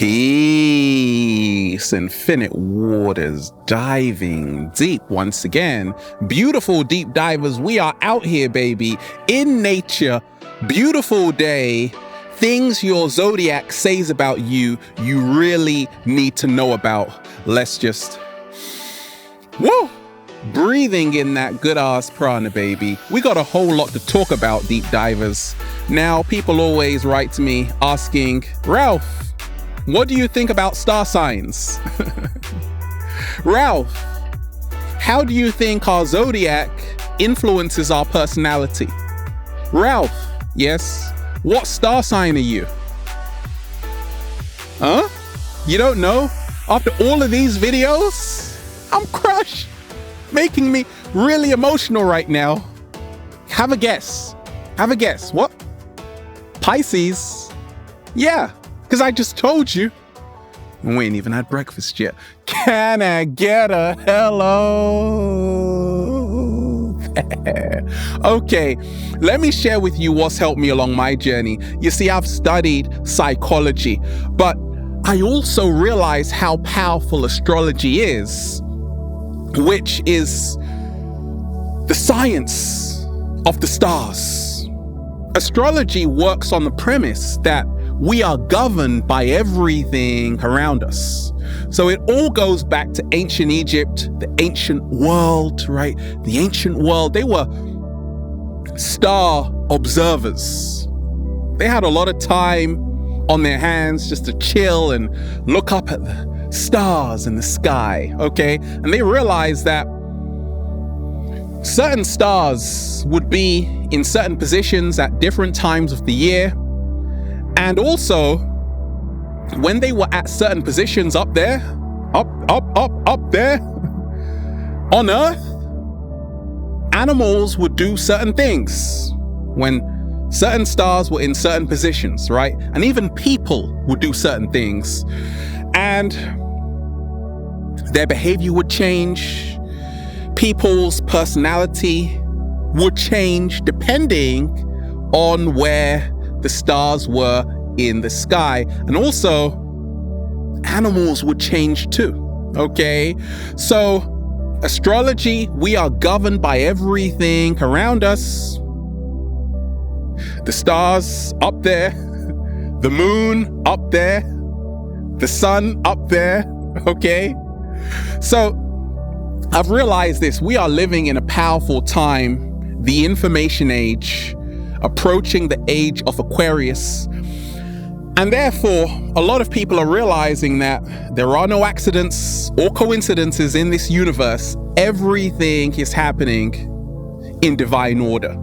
Peace, infinite waters, diving deep once again. Beautiful deep divers, we are out here, baby, in nature. Beautiful day. Things your zodiac says about you, you really need to know about. Let's just, woo! Breathing in that good ass prana, baby. We got a whole lot to talk about, deep divers. Now, people always write to me asking, Ralph, what do you think about star signs? Ralph, how do you think our zodiac influences our personality? Ralph, yes, what star sign are you? Huh? You don't know? After all of these videos? I'm crushed. Making me really emotional right now. Have a guess. Have a guess. What? Pisces? Yeah. Because I just told you. We ain't even had breakfast yet. Can I get a hello? Okay, let me share with you what's helped me along my journey. You see, I've studied psychology, but I also realize how powerful astrology is, which is the science of the stars. Astrology works on the premise that we are governed by everything around us. So it all goes back to ancient Egypt, the ancient world, right? The ancient world, they were star observers. They had a lot of time on their hands just to chill and look up at the stars in the sky, okay? And they realized that certain stars would be in certain positions at different times of the year. And also, when they were at certain positions up there, up there, on Earth, animals would do certain things when certain stars were in certain positions, right? And even people would do certain things. And their behavior would change. People's personality would change depending on where the stars were in the sky. And also, animals would change too, okay? So, astrology, we are governed by everything around us. The stars up there, the moon up there, the sun up there, okay? So, I've realized this, we are living in a powerful time, the information age, approaching the age of Aquarius. And therefore, a lot of people are realizing that there are no accidents or coincidences in this universe. Everything is happening in divine order.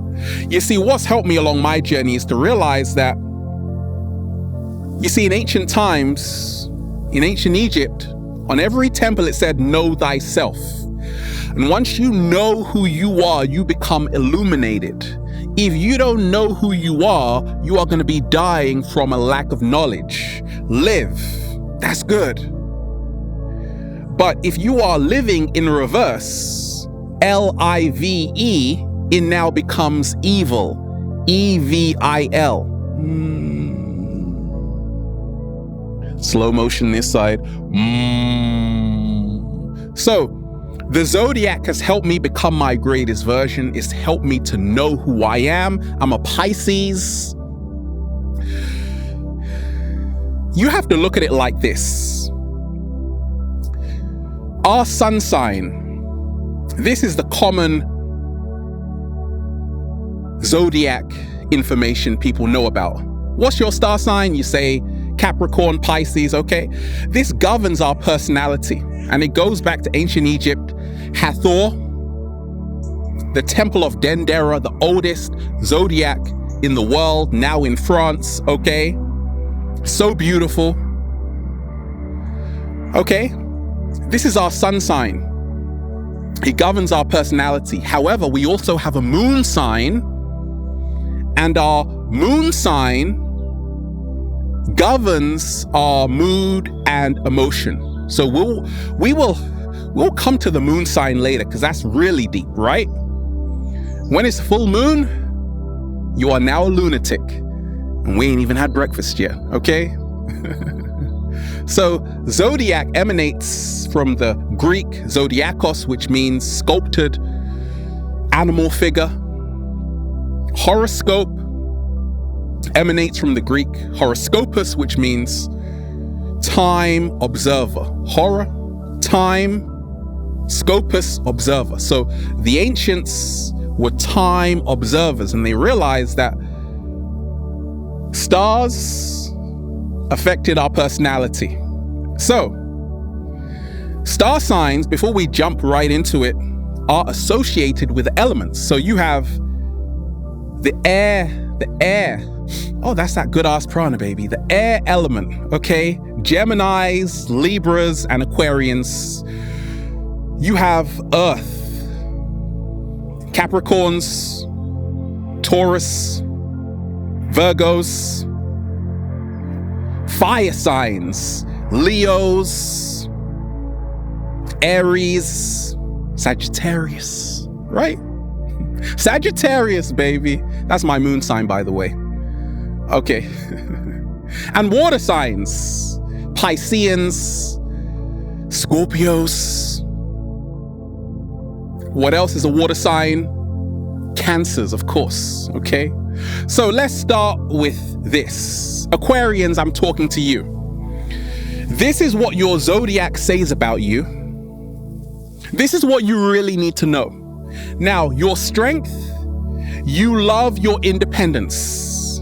You see, what's helped me along my journey is to realize that, you see, in ancient times, in ancient Egypt, on every temple it said, know thyself. And once you know who you are, you become illuminated. If you don't know who you are going to be dying from a lack of knowledge. Live. That's good. But if you are living in reverse, L-I-V-E, it now becomes evil. E-V-I-L. Slow motion this side. So, the Zodiac has helped me become my greatest version. It's helped me to know who I am. I'm a Pisces. You have to look at it like this. Our sun sign, this is the common Zodiac information people know about. What's your star sign? You say Capricorn, Pisces, okay? This governs our personality. And it goes back to ancient Egypt, Hathor, the temple of Dendera, the oldest zodiac in the world, now in France, okay? So beautiful. Okay, this is our sun sign. It governs our personality. However, we also have a moon sign, and our moon sign governs our mood and emotion. So we'll come to the moon sign later because that's really deep, right? When it's full moon, you are now a lunatic. And we ain't even had breakfast yet, okay? So Zodiac emanates from the Greek zodiakos, which means sculpted animal figure. Horoscope emanates from the Greek horoscopus, which means time observer. Time, scopus, observer. So the ancients were time observers, and they realized that stars affected our personality. So star signs, before we jump right into it, are associated with elements. So you have the air. Oh, that's that good ass prana, baby. The air element, okay? Geminis, Libras, and Aquarians. You have Earth, Capricorns, Taurus, Virgos, fire signs, Leos, Aries, Sagittarius, right? Sagittarius, baby. That's my moon sign, by the way. Okay. And water signs, Pisceans, Scorpios. What else is a water sign? Cancers, of course, okay? So let's start with this. Aquarians, I'm talking to you. This is what your zodiac says about you. This is what you really need to know. Now, your strength, you love your independence.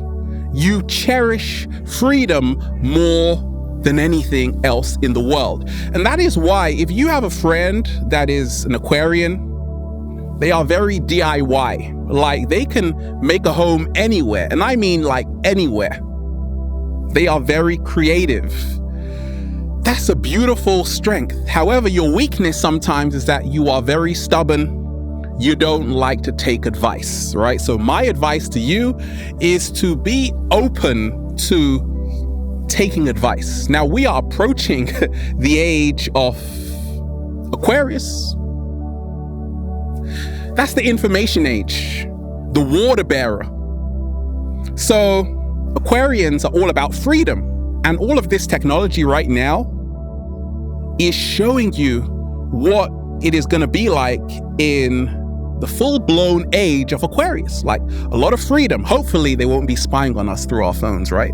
You cherish freedom more than anything else in the world. And that is why if you have a friend that is an Aquarian, they are very DIY. Like, they can make a home anywhere. And I mean like anywhere. They are very creative. That's a beautiful strength. However, your weakness sometimes is that you are very stubborn. You don't like to take advice, right? So my advice to you is to be open to taking advice. Now, we are approaching the age of Aquarius. That's the information age, the water bearer. So Aquarians are all about freedom. And all of this technology right now is showing you what it is going to be like in the full-blown age of Aquarius. Like, a lot of freedom. Hopefully they won't be spying on us through our phones, right?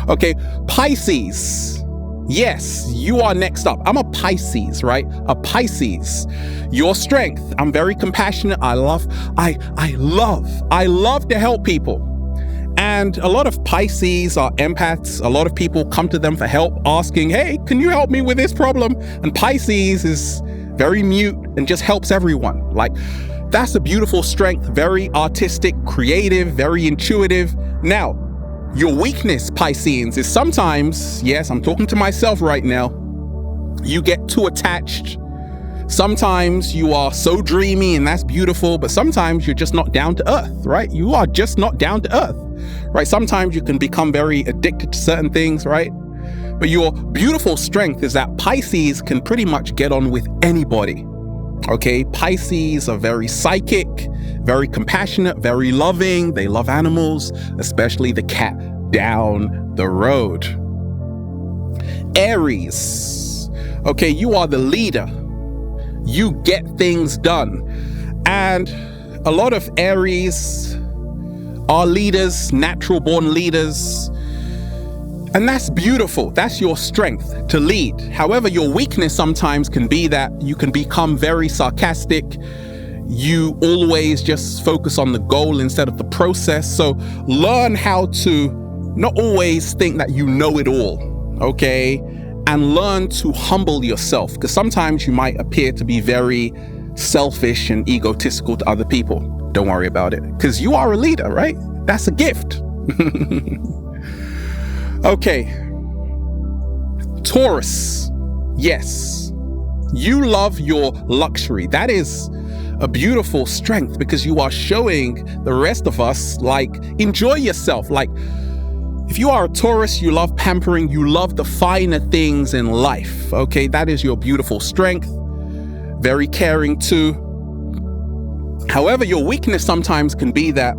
Okay, Pisces. Yes, you are next up. I'm a Pisces, right? A Pisces. Your strength. I'm very compassionate. I love to help people. And a lot of Pisces are empaths. A lot of people come to them for help, asking, hey, can you help me with this problem? And Pisces is very mute and just helps everyone. Like, that's a beautiful strength, very artistic, creative, very intuitive. Now, your weakness, Pisceans, is sometimes, yes, I'm talking to myself right now, you get too attached. Sometimes you are so dreamy, and that's beautiful, but sometimes you're just not down to earth, right? You are just not down to earth, right? Sometimes you can become very addicted to certain things, right? But your beautiful strength is that Pisces can pretty much get on with anybody, okay? Pisces are very psychic, very compassionate, very loving. They love animals, especially the cat down the road. Aries, okay, you are the leader. You get things done. And a lot of Aries are leaders, natural born leaders. And that's beautiful. That's your strength, to lead. However, your weakness sometimes can be that you can become very sarcastic. You always just focus on the goal instead of the process. So learn how to not always think that you know it all, okay? And learn to humble yourself, because sometimes you might appear to be very selfish and egotistical to other people. Don't worry about it, because you are a leader, right? That's a gift. Okay. Taurus. Yes. You love your luxury. That is a beautiful strength, because you are showing the rest of us, like, enjoy yourself. Like, if you are a Taurus, you love pampering, you love the finer things in life, okay? That is your beautiful strength. Very caring too. However, your weakness sometimes can be that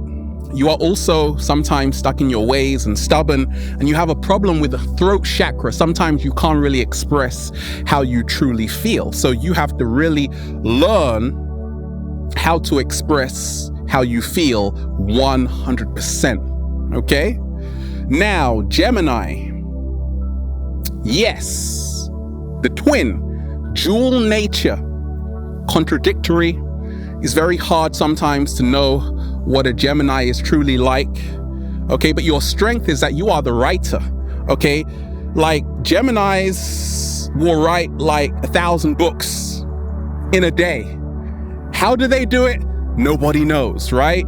You are also sometimes stuck in your ways and stubborn, and you have a problem with the throat chakra. Sometimes you can't really express how you truly feel. So you have to really learn how to express how you feel 100%. Okay? Now, Gemini. Yes, the twin, dual nature, contradictory. It's very hard sometimes to know what a Gemini is truly like. Okay, but your strength is that you are the writer. Okay, like Geminis will write like 1,000 books in a day. How do they do it? Nobody knows, right?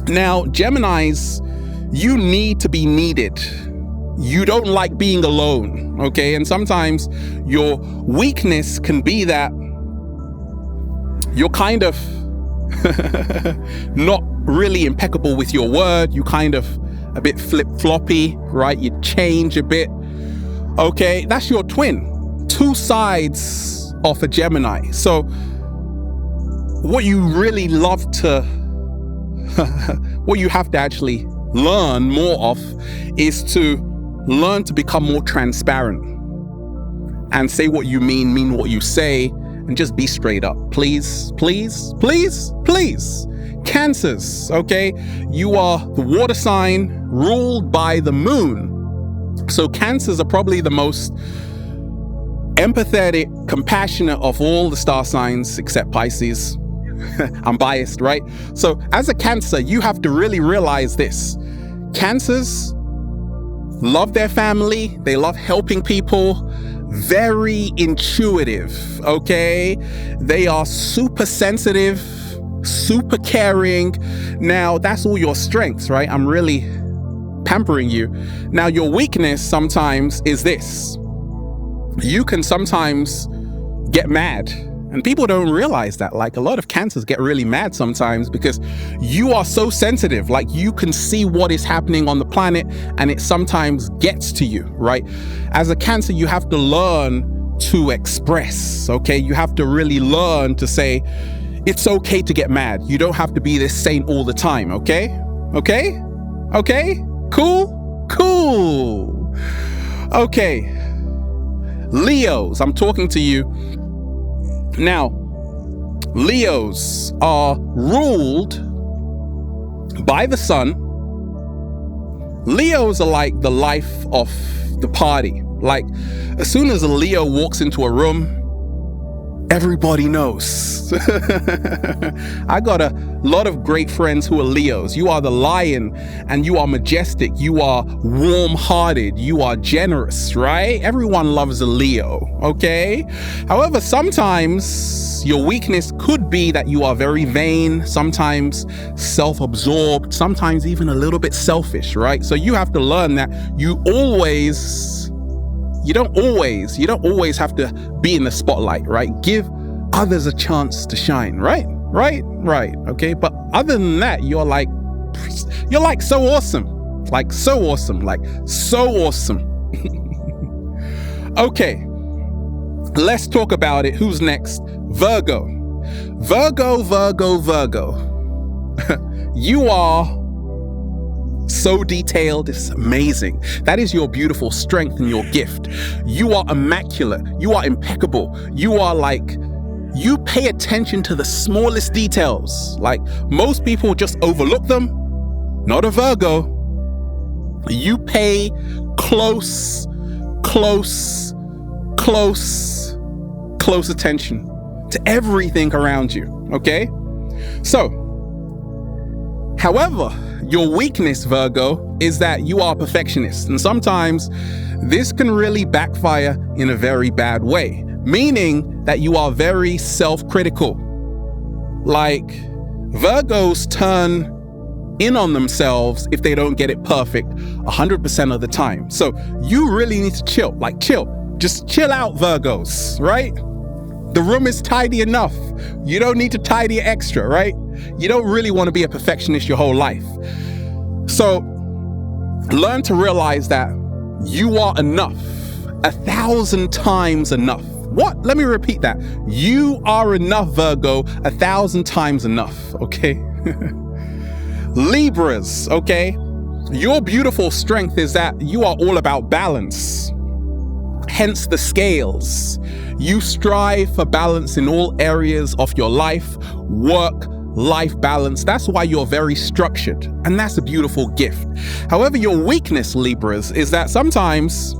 Now, Geminis, you need to be needed. You don't like being alone, okay? And sometimes your weakness can be that you're kind of not really impeccable with your word. You kind of a bit flip-floppy, right? You change a bit. Okay, that's your twin. Two sides of a Gemini. So what you really love to, what you have to actually learn more of is to learn to become more transparent and say what you mean what you say, and just be straight up. Please, please, please, please. Cancers, okay? You are the water sign ruled by the moon. So Cancers are probably the most empathetic, compassionate of all the star signs except Pisces. I'm biased, right? So as a Cancer, you have to really realize this. Cancers love their family. They love helping people. Very intuitive, okay? They are super sensitive, super caring. Now, that's all your strengths, right? I'm really pampering you. Now, your weakness sometimes is this. You can sometimes get mad. And people don't realize that. Like, a lot of Cancers get really mad sometimes because you are so sensitive. Like, you can see what is happening on the planet and it sometimes gets to you, right? As a Cancer, you have to learn to express, okay? You have to really learn to say, it's okay to get mad. You don't have to be this saint all the time, okay? Okay? Okay? Cool? Cool. Okay. Leos, I'm talking to you. Now, Leos are ruled by the sun. Leos are like the life of the party. Like, as soon as a Leo walks into a room, everybody knows. I got a lot of great friends who are Leos. You are the lion and you are majestic. You are warm-hearted. You are generous, right? Everyone loves a Leo, okay? However, sometimes your weakness could be that you are very vain, sometimes self-absorbed, sometimes even a little bit selfish, right? So you have to learn that you don't always have to be in the spotlight, right? Give others a chance to shine, right? Right. Okay. But other than that, you're like so awesome. Like so awesome. Like so awesome. Okay. Let's talk about it. Who's next? Virgo. Virgo. You are so detailed, it's amazing. That is your beautiful strength and your gift. You are immaculate. You are impeccable. You pay attention to the smallest details. Like, most people just overlook them. Not a Virgo. You pay close attention to everything around you, okay? So, however, your weakness, Virgo, is that you are a perfectionist. And sometimes this can really backfire in a very bad way, meaning that you are very self-critical. Like, Virgos turn in on themselves if they don't get it perfect 100% of the time. So you really need to chill. Like, chill. Just chill out, Virgos, right? The room is tidy enough. You don't need to tidy extra, right? You don't really want to be a perfectionist your whole life. So learn to realize that you are enough, 1,000 times enough. What? Let me repeat that. You are enough, Virgo, 1,000 times enough, okay? Libras, okay? Your beautiful strength is that you are all about balance. Hence the scales. You strive for balance in all areas of your life, work-life balance. That's why you're very structured, and that's a beautiful gift. However, your weakness, Libras, is that sometimes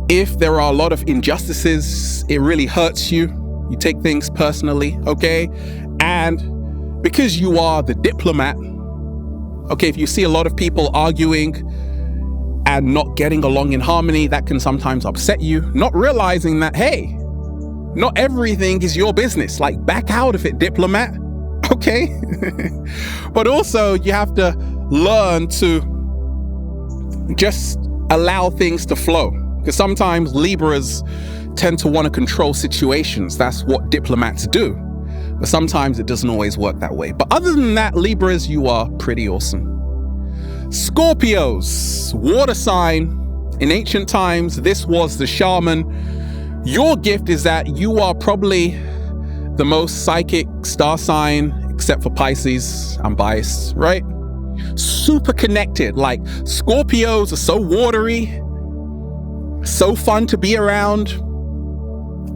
if there are a lot of injustices, it really hurts you. You take things personally, okay? And because you are the diplomat, okay, if you see a lot of people arguing and not getting along in harmony, that can sometimes upset you, not realizing that, hey, not everything is your business. Like, back out of it, diplomat, okay? But also, you have to learn to just allow things to flow. Because sometimes Libras tend to want to control situations. That's what diplomats do. But sometimes it doesn't always work that way. But other than that, Libras, you are pretty awesome. Scorpios, water sign. In ancient times, this was the shaman. Your gift is that you are probably the most psychic star sign, except for Pisces. I'm biased, right? Super connected. Like, Scorpios are so watery, so fun to be around,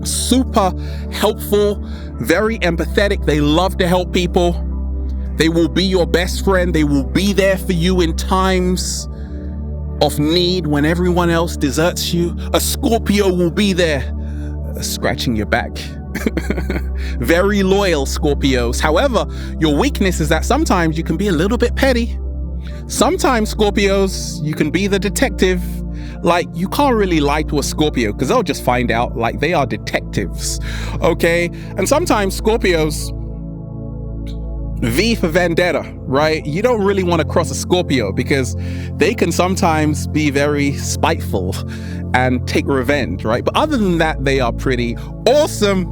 super helpful, very empathetic. They love to help people. They will be your best friend. They will be there for you in times of need when everyone else deserts you. A Scorpio will be there, scratching your back. Very loyal Scorpios. However, your weakness is that sometimes you can be a little bit petty. Sometimes Scorpios, you can be the detective. Like, you can't really lie to a Scorpio because they'll just find out. Like, they are detectives, okay? And sometimes Scorpios, V for vendetta, right? You don't really want to cross a Scorpio because they can sometimes be very spiteful and take revenge, right? But other than that, they are pretty awesome.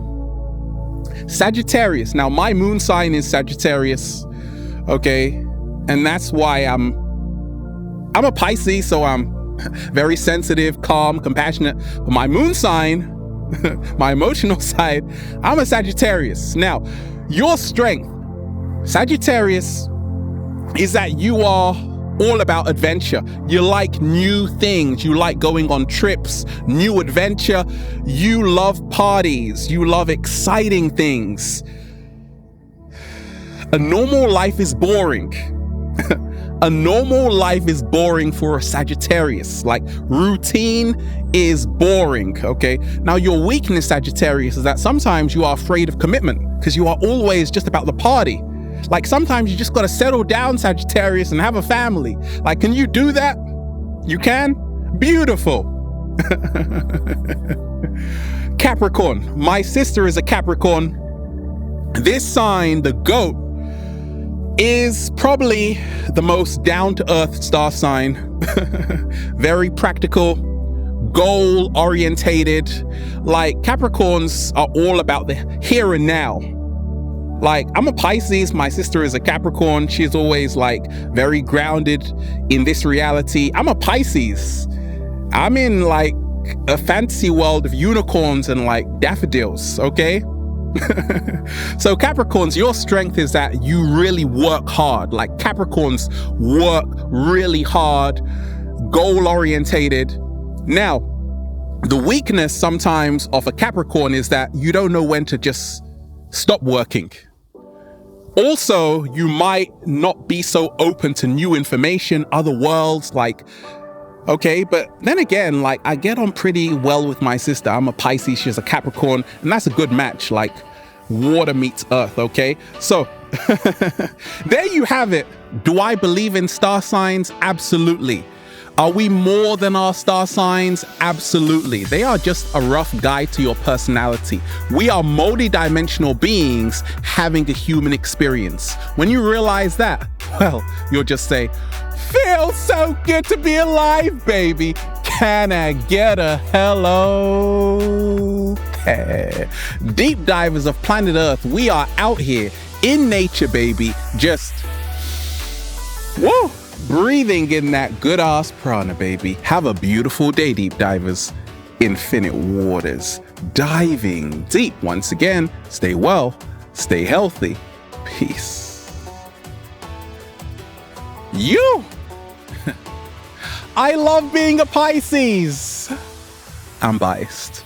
Sagittarius. Now, my moon sign is Sagittarius, okay? And that's why I'm a Pisces, so I'm very sensitive, calm, compassionate. But my moon sign, my emotional side, I'm a Sagittarius. Now, your strength, Sagittarius, is that you are all about adventure. You like new things. You like going on trips, new adventure. You love parties. You love exciting things. A normal life is boring. A normal life is boring for a Sagittarius. Like, routine is boring, okay? Now, your weakness, Sagittarius, is that sometimes you are afraid of commitment because you are always just about the party. Like, sometimes you just got to settle down, Sagittarius, and have a family. Like, can you do that? You can? Beautiful. Capricorn. My sister is a Capricorn. This sign, the goat, is probably the most down-to-earth star sign. Very practical, goal-orientated. Like, Capricorns are all about the here and now. Like, I'm a Pisces, my sister is a Capricorn. She's always like very grounded in this reality. I'm a Pisces. I'm in like a fantasy world of unicorns and like daffodils, okay? So Capricorns, your strength is that you really work hard. Like, Capricorns work really hard, goal-orientated. Now, the weakness sometimes of a Capricorn is that you don't know when to just stop working. Also, you might not be so open to new information, other worlds, like, okay, but then again, like, I get on pretty well with my sister. I'm a Pisces, she's a Capricorn, and that's a good match, like water meets earth, okay? So, there you have it. Do I believe in star signs? Absolutely. Are we more than our star signs? Absolutely. They are just a rough guide to your personality. We are multi-dimensional beings having a human experience. When you realize that, well, you'll just say, feels so good to be alive, baby. Can I get a hello? Deep divers of planet Earth, we are out here in nature, baby. Just, whoa, breathing in that good ass prana, baby. Have a beautiful day, deep divers. Infinite waters, diving deep. Once again, stay well, stay healthy. Peace. You! I love being a Pisces. I'm biased.